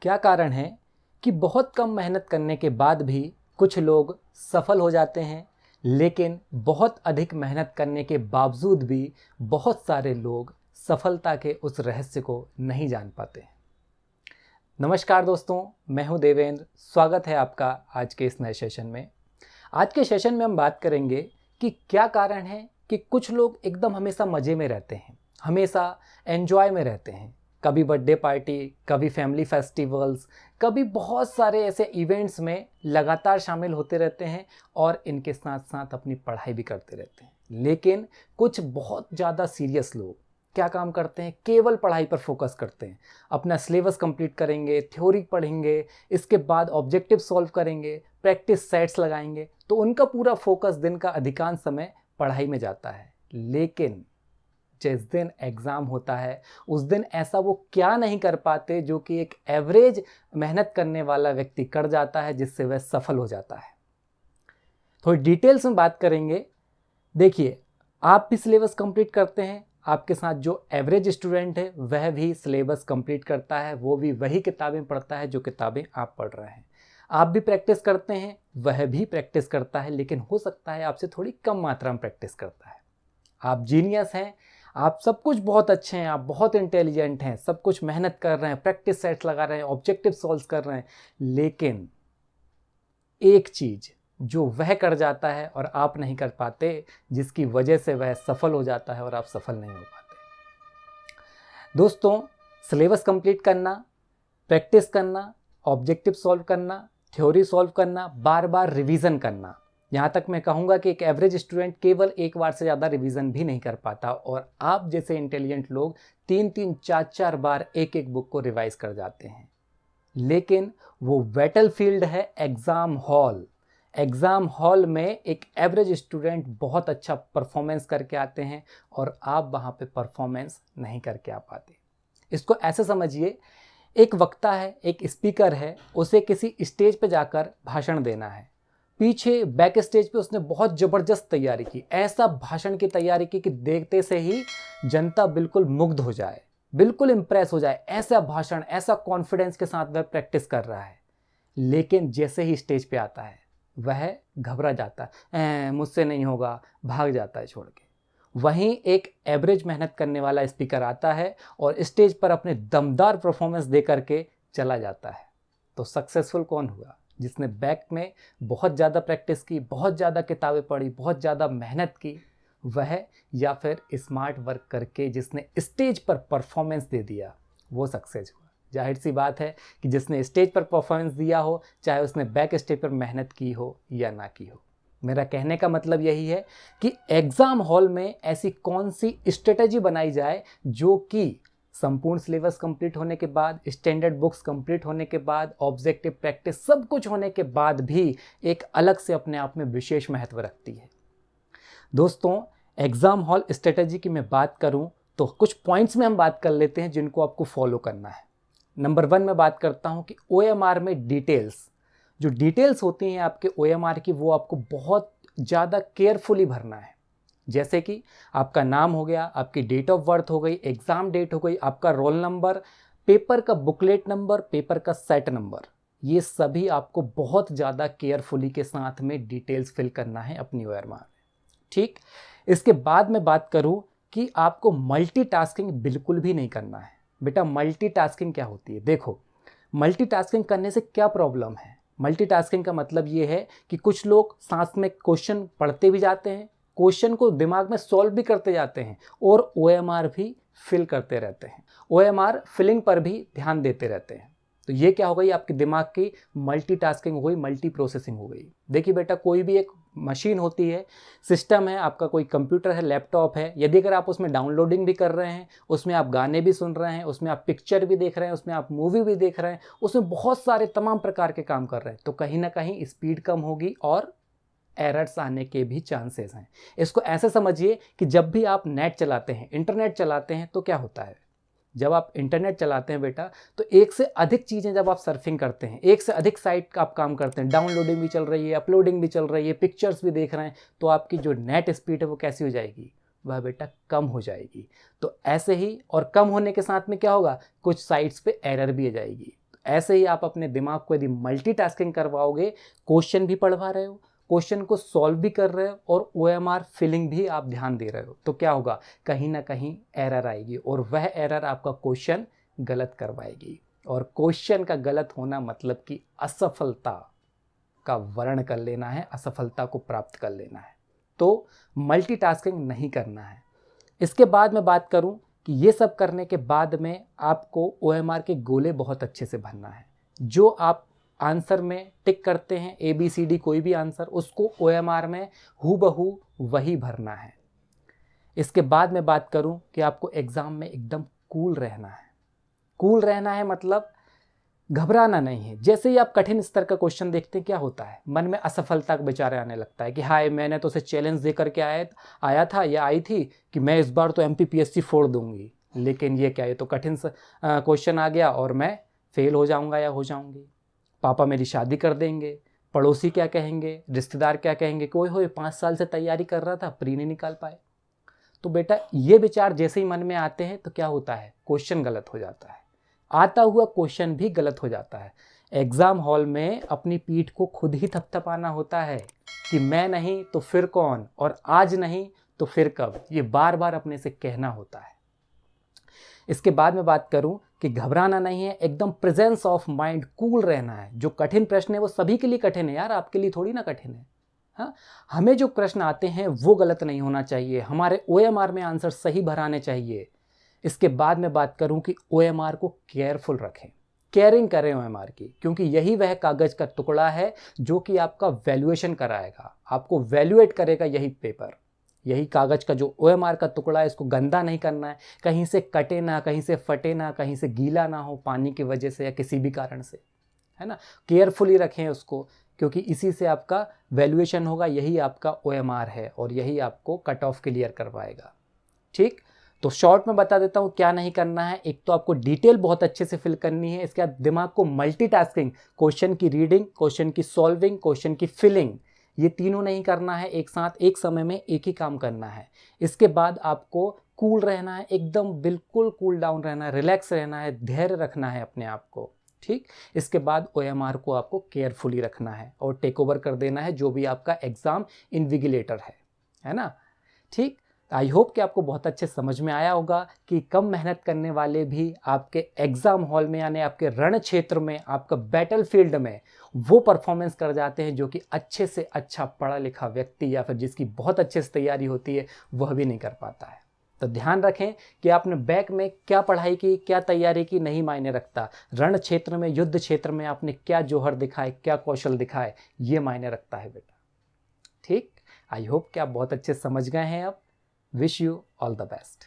क्या कारण है कि बहुत कम मेहनत करने के बाद भी कुछ लोग सफल हो जाते हैं, लेकिन बहुत अधिक मेहनत करने के बावजूद भी बहुत सारे लोग सफलता के उस रहस्य को नहीं जान पाते हैं। नमस्कार दोस्तों, मैं हूं देवेंद्र। स्वागत है आपका आज के इस नए सेशन में। आज के सेशन में हम बात करेंगे कि क्या कारण है कि कुछ लोग एकदम हमेशा मज़े में रहते हैं, हमेशा एंजॉय में रहते हैं। कभी बर्थडे पार्टी, कभी फैमिली फेस्टिवल्स, कभी बहुत सारे ऐसे इवेंट्स में लगातार शामिल होते रहते हैं और इनके साथ साथ अपनी पढ़ाई भी करते रहते हैं। लेकिन कुछ बहुत ज़्यादा सीरियस लोग क्या काम करते हैं, केवल पढ़ाई पर फोकस करते हैं। अपना सिलेबस कंप्लीट करेंगे, थ्योरी पढ़ेंगे, इसके बाद ऑब्जेक्टिव सॉल्व करेंगे, प्रैक्टिस सेट्स लगाएंगे, तो उनका पूरा फोकस दिन का अधिकांश समय पढ़ाई में जाता है। लेकिन जिस दिन एग्ज़ाम होता है उस दिन ऐसा वो क्या नहीं कर पाते जो कि एक एवरेज मेहनत करने वाला व्यक्ति कर जाता है, जिससे वह सफल हो जाता है। थोड़ी डिटेल्स में बात करेंगे। देखिए, आप भी सिलेबस कंप्लीट करते हैं, आपके साथ जो एवरेज स्टूडेंट है वह भी सिलेबस कंप्लीट करता है, वो भी वही किताबें पढ़ता है जो किताबें आप पढ़ रहे हैं। आप भी प्रैक्टिस करते हैं, वह भी प्रैक्टिस करता है, लेकिन हो सकता है आपसे थोड़ी कम मात्रा में प्रैक्टिस करता है। आप जीनियस हैं, आप सब कुछ बहुत अच्छे हैं, आप बहुत इंटेलिजेंट हैं, सब कुछ मेहनत कर रहे हैं, प्रैक्टिस सेट्स लगा रहे हैं, ऑब्जेक्टिव सॉल्व कर रहे हैं, लेकिन एक चीज़ जो वह कर जाता है और आप नहीं कर पाते, जिसकी वजह से वह सफल हो जाता है और आप सफल नहीं हो पाते। दोस्तों, सिलेबस कंप्लीट करना, प्रैक्टिस करना, ऑब्जेक्टिव सॉल्व करना, थ्योरी सॉल्व करना, बार बार रिवीजन करना, यहाँ तक मैं कहूँगा कि एक एवरेज स्टूडेंट केवल एक बार से ज़्यादा रिवीजन भी नहीं कर पाता, और आप जैसे इंटेलिजेंट लोग 3-3, 4-4 बार एक एक बुक को रिवाइज कर जाते हैं। लेकिन वो बैटल फील्ड है एग्ज़ाम हॉल। एग्ज़ाम हॉल में एक एवरेज स्टूडेंट बहुत अच्छा परफॉर्मेंस करके आते हैं और आप वहाँ पे परफॉर्मेंस नहीं करके आ पाते। इसको ऐसे समझिए, एक वक्ता है, एक स्पीकर है, उसे किसी स्टेज पे जाकर भाषण देना है। पीछे बैक स्टेज पे उसने बहुत ज़बरदस्त तैयारी की, ऐसा भाषण की तैयारी की कि देखते से ही जनता बिल्कुल मुग्ध हो जाए, बिल्कुल इम्प्रेस हो जाए। ऐसा भाषण, ऐसा कॉन्फिडेंस के साथ वह प्रैक्टिस कर रहा है। लेकिन जैसे ही स्टेज पे आता है वह घबरा जाता है, मुझसे नहीं होगा, भाग जाता है छोड़ के। वहीं एक एवरेज मेहनत करने वाला स्पीकर आता है और स्टेज पर अपने दमदार परफॉर्मेंस दे करके चला जाता है। तो सक्सेसफुल कौन हुआ? जिसने बैक में बहुत ज़्यादा प्रैक्टिस की, बहुत ज़्यादा किताबें पढ़ी, बहुत ज़्यादा मेहनत की, वह, या फिर स्मार्ट वर्क करके जिसने स्टेज पर परफॉर्मेंस दे दिया, वो सक्सेस हुआ। जाहिर सी बात है कि जिसने स्टेज पर परफॉर्मेंस दिया हो, चाहे उसने बैक स्टेज पर मेहनत की हो या ना की हो। मेरा कहने का मतलब यही है कि एग्ज़ाम हॉल में ऐसी कौन सी स्ट्रेटजी बनाई जाए जो कि संपूर्ण सिलेबस कंप्लीट होने के बाद, स्टैंडर्ड बुक्स कंप्लीट होने के बाद, ऑब्जेक्टिव प्रैक्टिस सब कुछ होने के बाद भी एक अलग से अपने आप में विशेष महत्व रखती है। दोस्तों, एग्ज़ाम हॉल स्ट्रेटजी की मैं बात करूं तो कुछ पॉइंट्स में हम बात कर लेते हैं जिनको आपको फॉलो करना है। नंबर 1 में बात करता हूं कि OMR में डिटेल्स, जो डिटेल्स होती हैं आपके OMR की, वो आपको बहुत ज़्यादा केयरफुली भरना है। जैसे कि आपका नाम हो गया, आपकी डेट ऑफ बर्थ हो गई, एग्ज़ाम डेट हो गई, आपका रोल नंबर, पेपर का बुकलेट नंबर, पेपर का सेट नंबर, ये सभी आपको बहुत ज़्यादा केयरफुली के साथ में डिटेल्स फिल करना है अपनी OMR में। ठीक, इसके बाद मैं बात करूं कि आपको मल्टीटास्किंग बिल्कुल भी नहीं करना है। बेटा, मल्टीटास्किंग क्या होती है? देखो, मल्टीटास्किंग करने से क्या प्रॉब्लम है? मल्टीटास्किंग का मतलब ये है कि कुछ लोग साथ में क्वेश्चन पढ़ते भी जाते हैं, क्वेश्चन को दिमाग में सॉल्व भी करते जाते हैं और OMR भी फिल करते रहते हैं, OMR फिलिंग पर भी ध्यान देते रहते हैं। तो ये क्या हो गई? आपके दिमाग की मल्टीटास्किंग हो गई, मल्टी प्रोसेसिंग हो गई। देखिए बेटा, कोई भी एक मशीन होती है, सिस्टम है, आपका कोई कंप्यूटर है, लैपटॉप है, यदि अगर आप उसमें डाउनलोडिंग भी कर रहे हैं, उसमें आप गाने भी सुन रहे हैं, उसमें आप पिक्चर भी देख रहे हैं, उसमें आप मूवी भी देख रहे हैं, उसमें बहुत सारे तमाम प्रकार के काम कर रहे हैं, तो कहीं ना कहीं स्पीड कम होगी और एरर्स आने के भी चांसेस हैं। इसको ऐसे समझिए कि जब भी आप नेट चलाते हैं, इंटरनेट चलाते हैं, तो क्या होता है? जब आप इंटरनेट चलाते हैं बेटा, तो एक से अधिक चीज़ें जब आप सर्फिंग करते हैं, एक से अधिक साइट का आप काम करते हैं, डाउनलोडिंग भी चल रही है, अपलोडिंग भी चल रही है, पिक्चर्स भी देख रहे हैं, तो आपकी जो नेट स्पीड है वो कैसी हो जाएगी? वह बेटा कम हो जाएगी। तो ऐसे ही, और कम होने के साथ में क्या होगा? कुछ साइट्स पे एरर भी आ जाएगी। ऐसे ही आप अपने दिमाग को यदि मल्टीटास्किंग करवाओगे, क्वेश्चन भी पढ़वा रहे हो, क्वेश्चन को सॉल्व भी कर रहे हो और OMR फिलिंग भी आप ध्यान दे रहे हो, तो क्या होगा, कहीं ना कहीं एरर आएगी और वह एरर आपका क्वेश्चन गलत करवाएगी। और क्वेश्चन का गलत होना मतलब कि असफलता का वर्ण कर लेना है, असफलता को प्राप्त कर लेना है। तो मल्टीटास्किंग नहीं करना है। इसके बाद मैं बात करूं कि ये सब करने के बाद में आपको OMR के गोले बहुत अच्छे से भरना है। जो आप आंसर में टिक करते हैं, ABCD कोई भी आंसर, उसको OMR में हूबहू वही भरना है। इसके बाद मैं बात करूं कि आपको एग्ज़ाम में एकदम कूल रहना है। कूल रहना है मतलब घबराना नहीं है। जैसे ही आप कठिन स्तर का क्वेश्चन देखते हैं, क्या होता है, मन में असफलता का विचार आने लगता है कि हाय, मैंने तो उसे चैलेंज दे करके आया था या आई थी कि मैं इस बार तो MPPSC फोड़ दूंगी, लेकिन ये क्या, ये तो कठिन क्वेश्चन आ गया और मैं फेल हो जाऊंगा या हो जाऊंगी। पापा मेरी शादी कर देंगे, पड़ोसी क्या कहेंगे, रिश्तेदार क्या कहेंगे, कोई हो 5 साल से तैयारी कर रहा था, प्री नहीं निकाल पाए। तो बेटा ये विचार जैसे ही मन में आते हैं तो क्या होता है, क्वेश्चन गलत हो जाता है, आता हुआ क्वेश्चन भी गलत हो जाता है। एग्ज़ाम हॉल में अपनी पीठ को खुद ही थपथपाना होता है कि मैं नहीं तो फिर कौन, और आज नहीं तो फिर कब, ये बार बार अपने से कहना होता है। इसके बाद में बात करूं कि घबराना नहीं है, एकदम प्रेजेंस ऑफ माइंड, कूल रहना है। जो कठिन प्रश्न है वो सभी के लिए कठिन है यार, आपके लिए थोड़ी ना कठिन है। हाँ, हमें जो प्रश्न आते हैं वो गलत नहीं होना चाहिए, हमारे OMR में आंसर सही भराने चाहिए। इसके बाद मैं बात करूं कि OMR को केयरफुल रखें, केयरिंग करें OMR की, क्योंकि यही वह कागज़ का टुकड़ा है जो कि आपका वैल्यूएशन कराएगा, आपको वैल्यूएट करेगा यही पेपर। यही कागज़ का जो OMR का टुकड़ा है, इसको गंदा नहीं करना है, कहीं से कटे ना, कहीं से फटे ना, कहीं से गीला ना हो पानी की वजह से या किसी भी कारण से, है ना। केयरफुली रखें उसको, क्योंकि इसी से आपका वैल्यूएशन होगा, यही आपका OMR है और यही आपको कट ऑफ क्लियर करवाएगा। ठीक, तो शॉर्ट में बता देता हूँ क्या नहीं करना है। एक तो आपको डिटेल बहुत अच्छे से फिल करनी है, इसके बाद दिमाग को मल्टीटास्किंग, क्वेश्चन की रीडिंग, क्वेश्चन की सॉल्विंग, क्वेश्चन की फिलिंग, ये तीनों नहीं करना है एक साथ, एक समय में एक ही काम करना है। इसके बाद आपको कूल रहना है, एकदम बिल्कुल कूल डाउन रहना है, रिलैक्स रहना है, धैर्य रखना है अपने आप को। ठीक, इसके बाद OMR को आपको केयरफुली रखना है और टेक ओवर कर देना है जो भी आपका एग्ज़ाम इन्विजिलेटर है ना। ठीक, आई होप कि आपको बहुत अच्छे समझ में आया होगा कि कम मेहनत करने वाले भी आपके एग्ज़ाम हॉल में, यानी आपके रण क्षेत्र में, आपका बैटल फील्ड में वो परफॉर्मेंस कर जाते हैं जो कि अच्छे से अच्छा पढ़ा लिखा व्यक्ति या फिर जिसकी बहुत अच्छे से तैयारी होती है वह भी नहीं कर पाता है। तो ध्यान रखें कि आपने बैक में क्या पढ़ाई की, क्या तैयारी की, नहीं मायने रखता। रण क्षेत्र में, युद्ध क्षेत्र में आपने क्या जौहर दिखाए, क्या कौशल दिखाए, ये मायने रखता है बेटा। ठीक, आई होप कि आप बहुत अच्छे समझ गए हैं अब। Wish you all the best.